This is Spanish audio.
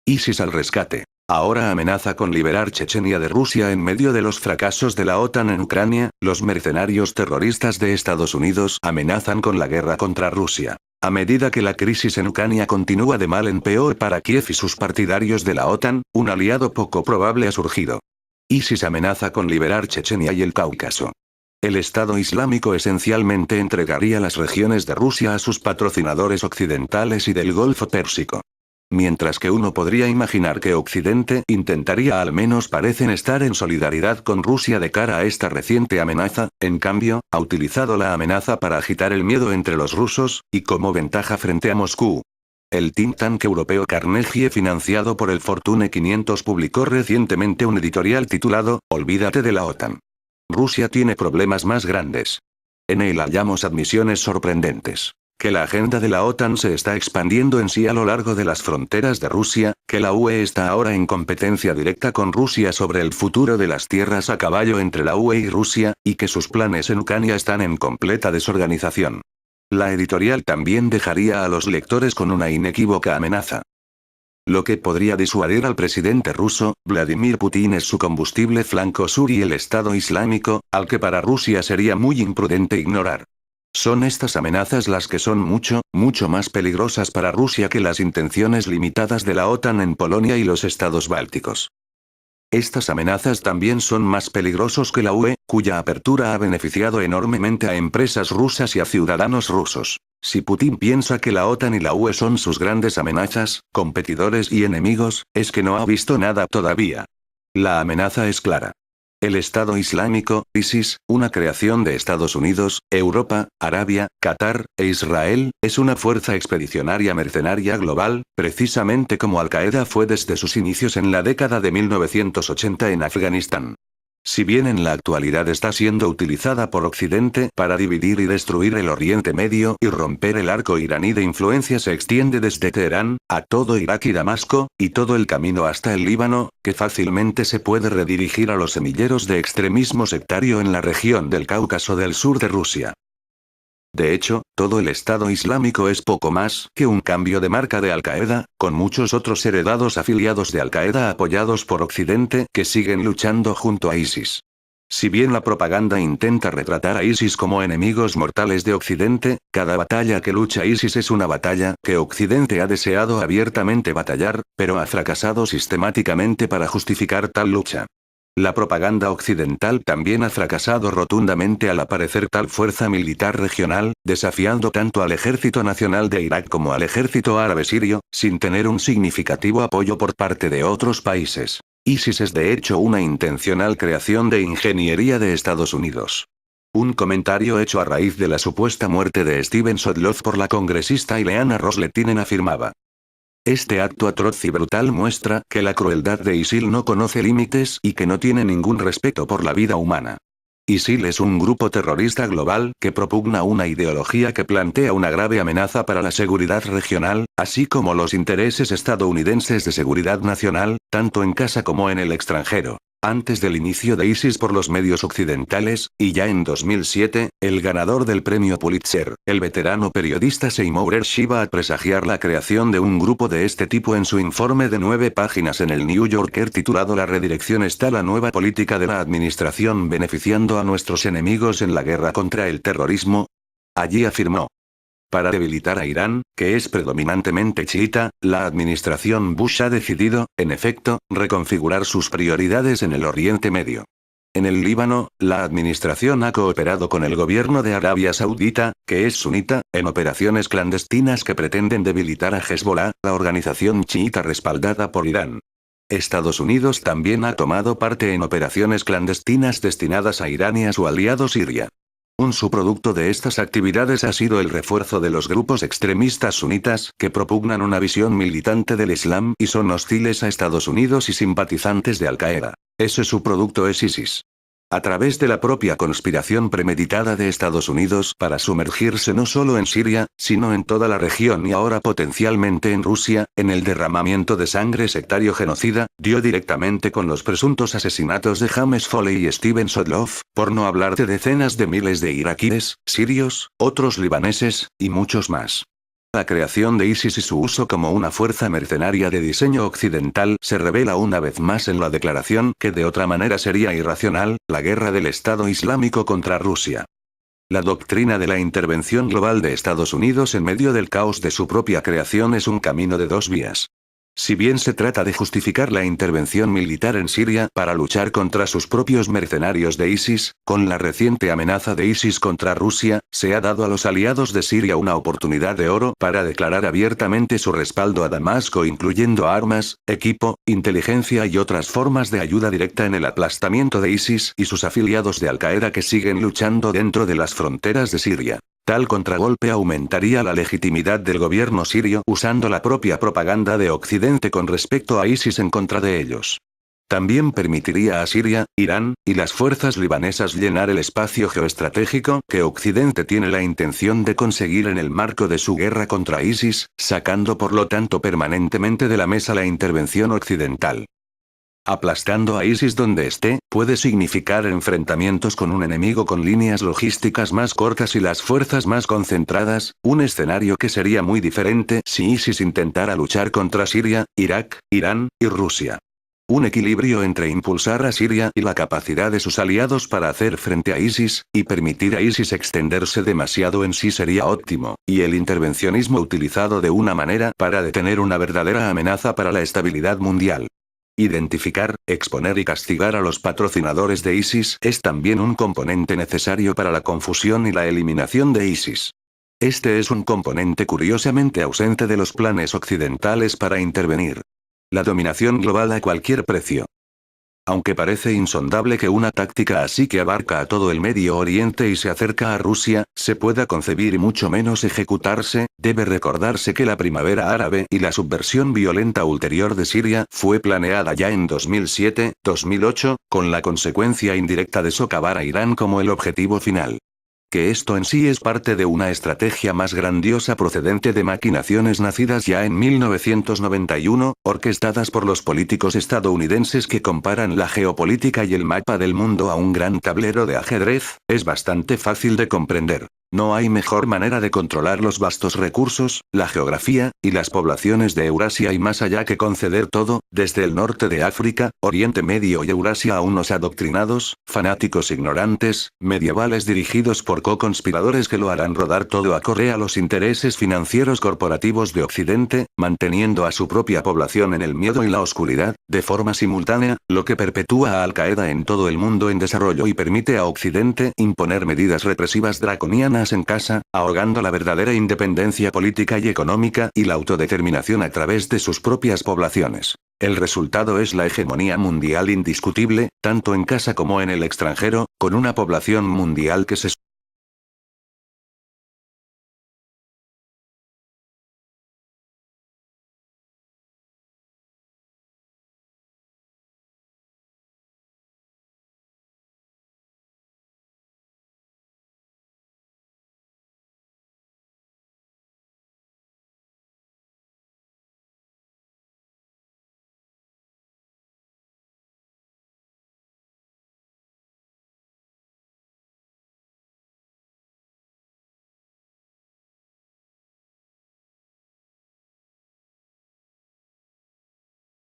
ISIS al rescate. Ahora amenaza con liberar Chechenia de Rusia en medio de los fracasos de la OTAN en Ucrania. Los mercenarios terroristas de Estados Unidos amenazan con la guerra contra Rusia. A medida que la crisis en Ucrania continúa de mal en peor para Kiev y sus partidarios de la OTAN, un aliado poco probable ha surgido. ISIS amenaza con liberar Chechenia y el Cáucaso. El Estado Islámico esencialmente entregaría las regiones de Rusia a sus patrocinadores occidentales y del Golfo Pérsico. Mientras que uno podría imaginar que Occidente intentaría, al menos parecen estar en solidaridad con Rusia de cara a esta reciente amenaza, en cambio, ha utilizado la amenaza para agitar el miedo entre los rusos, y como ventaja frente a Moscú. El think tank europeo Carnegie, financiado por el Fortune 500, publicó recientemente un editorial titulado «Olvídate de la OTAN. Rusia tiene problemas más grandes». En él hallamos admisiones sorprendentes. Que la agenda de la OTAN se está expandiendo en sí a lo largo de las fronteras de Rusia, que la UE está ahora en competencia directa con Rusia sobre el futuro de las tierras a caballo entre la UE y Rusia, y que sus planes en Ucrania están en completa desorganización. La editorial también dejaría a los lectores con una inequívoca amenaza. Lo que podría disuadir al presidente ruso, Vladimir Putin, es su combustible flanco sur y el Estado Islámico, al que para Rusia sería muy imprudente ignorar. Son estas amenazas las que son mucho más peligrosas para Rusia que las intenciones limitadas de la OTAN en Polonia y los estados bálticos. Estas amenazas también son más peligrosos que la UE, cuya apertura ha beneficiado enormemente a empresas rusas y a ciudadanos rusos. Si Putin piensa que la OTAN y la UE son sus grandes amenazas, competidores y enemigos, es que no ha visto nada todavía. La amenaza es clara. El Estado Islámico, ISIS, una creación de Estados Unidos, Europa, Arabia, Qatar, e Israel, es una fuerza expedicionaria mercenaria global, precisamente como Al-Qaeda fue desde sus inicios en la década de 1980 en Afganistán. Si bien en la actualidad está siendo utilizada por Occidente para dividir y destruir el Oriente Medio y romper el arco iraní de influencia, se extiende desde Teherán, a todo Irak y Damasco, y todo el camino hasta el Líbano, que fácilmente se puede redirigir a los semilleros de extremismo sectario en la región del Cáucaso del sur de Rusia. De hecho, todo el Estado Islámico es poco más que un cambio de marca de Al-Qaeda, con muchos otros heredados afiliados de Al-Qaeda apoyados por Occidente que siguen luchando junto a ISIS. Si bien la propaganda intenta retratar a ISIS como enemigos mortales de Occidente, cada batalla que lucha ISIS es una batalla que Occidente ha deseado abiertamente batallar, pero ha fracasado sistemáticamente para justificar tal lucha. La propaganda occidental también ha fracasado rotundamente al aparecer tal fuerza militar regional, desafiando tanto al Ejército Nacional de Irak como al Ejército Árabe Sirio, sin tener un significativo apoyo por parte de otros países. ISIS es de hecho una intencional creación de ingeniería de Estados Unidos. Un comentario hecho a raíz de la supuesta muerte de Steven Sotloff por la congresista Ileana Ros-Lehtinen afirmaba: este acto atroz y brutal muestra que la crueldad de ISIL no conoce límites y que no tiene ningún respeto por la vida humana. ISIL es un grupo terrorista global que propugna una ideología que plantea una grave amenaza para la seguridad regional, así como los intereses estadounidenses de seguridad nacional, tanto en casa como en el extranjero. Antes del inicio de ISIS por los medios occidentales, y ya en 2007, el ganador del premio Pulitzer, el veterano periodista Seymour Hersh, iba a presagiar la creación de un grupo de este tipo en su informe de 9 páginas en el New Yorker titulado «La redirección está la nueva política de la administración beneficiando a nuestros enemigos en la guerra contra el terrorismo». Allí afirmó: para debilitar a Irán, que es predominantemente chiita, la administración Bush ha decidido, en efecto, reconfigurar sus prioridades en el Oriente Medio. En el Líbano, la administración ha cooperado con el gobierno de Arabia Saudita, que es sunita, en operaciones clandestinas que pretenden debilitar a Hezbollah, la organización chiita respaldada por Irán. Estados Unidos también ha tomado parte en operaciones clandestinas destinadas a Irán y a su aliado Siria. Un subproducto de estas actividades ha sido el refuerzo de los grupos extremistas sunitas que propugnan una visión militante del Islam y son hostiles a Estados Unidos y simpatizantes de Al-Qaeda. Ese subproducto es ISIS. A través de la propia conspiración premeditada de Estados Unidos para sumergirse no solo en Siria, sino en toda la región y ahora potencialmente en Rusia, en el derramamiento de sangre sectario genocida, dio directamente con los presuntos asesinatos de James Foley y Steven Sotloff, por no hablar de decenas de miles de iraquíes, sirios, otros libaneses, y muchos más. La creación de ISIS y su uso como una fuerza mercenaria de diseño occidental se revela una vez más en la declaración que de otra manera sería irracional, la guerra del Estado Islámico contra Rusia. La doctrina de la intervención global de Estados Unidos en medio del caos de su propia creación es un camino de dos vías. Si bien se trata de justificar la intervención militar en Siria para luchar contra sus propios mercenarios de ISIS, con la reciente amenaza de ISIS contra Rusia, se ha dado a los aliados de Siria una oportunidad de oro para declarar abiertamente su respaldo a Damasco, incluyendo armas, equipo, inteligencia y otras formas de ayuda directa en el aplastamiento de ISIS y sus afiliados de Al-Qaeda que siguen luchando dentro de las fronteras de Siria. Tal contragolpe aumentaría la legitimidad del gobierno sirio usando la propia propaganda de Occidente con respecto a ISIS en contra de ellos. También permitiría a Siria, Irán, y las fuerzas libanesas llenar el espacio geoestratégico que Occidente tiene la intención de conseguir en el marco de su guerra contra ISIS, sacando por lo tanto permanentemente de la mesa la intervención occidental. Aplastando a ISIS donde esté, puede significar enfrentamientos con un enemigo con líneas logísticas más cortas y las fuerzas más concentradas, un escenario que sería muy diferente si ISIS intentara luchar contra Siria, Irak, Irán, y Rusia. Un equilibrio entre impulsar a Siria y la capacidad de sus aliados para hacer frente a ISIS, y permitir a ISIS extenderse demasiado en sí sería óptimo, y el intervencionismo utilizado de una manera para detener una verdadera amenaza para la estabilidad mundial. Identificar, exponer y castigar a los patrocinadores de ISIS es también un componente necesario para la confusión y la eliminación de ISIS. Este es un componente curiosamente ausente de los planes occidentales para intervenir. La dominación global a cualquier precio. Aunque parece insondable que una táctica así que abarca a todo el Medio Oriente y se acerca a Rusia, se pueda concebir y mucho menos ejecutarse, debe recordarse que la primavera árabe y la subversión violenta ulterior de Siria fue planeada ya en 2007-2008, con la consecuencia indirecta de socavar a Irán como el objetivo final. Que esto en sí es parte de una estrategia más grandiosa procedente de maquinaciones nacidas ya en 1991, orquestadas por los políticos estadounidenses que comparan la geopolítica y el mapa del mundo a un gran tablero de ajedrez, es bastante fácil de comprender. No hay mejor manera de controlar los vastos recursos, la geografía, y las poblaciones de Eurasia y más allá que conceder todo, desde el norte de África, Oriente Medio y Eurasia a unos adoctrinados, fanáticos ignorantes, medievales dirigidos por co-conspiradores que lo harán rodar todo acorde a los intereses financieros corporativos de Occidente, manteniendo a su propia población en el miedo y la oscuridad, de forma simultánea, lo que perpetúa a Al-Qaeda en todo el mundo en desarrollo y permite a Occidente imponer medidas represivas draconianas en casa, ahogando la verdadera independencia política y económica y la autodeterminación a través de sus propias poblaciones. El resultado es la hegemonía mundial indiscutible, tanto en casa como en el extranjero, con una población mundial que se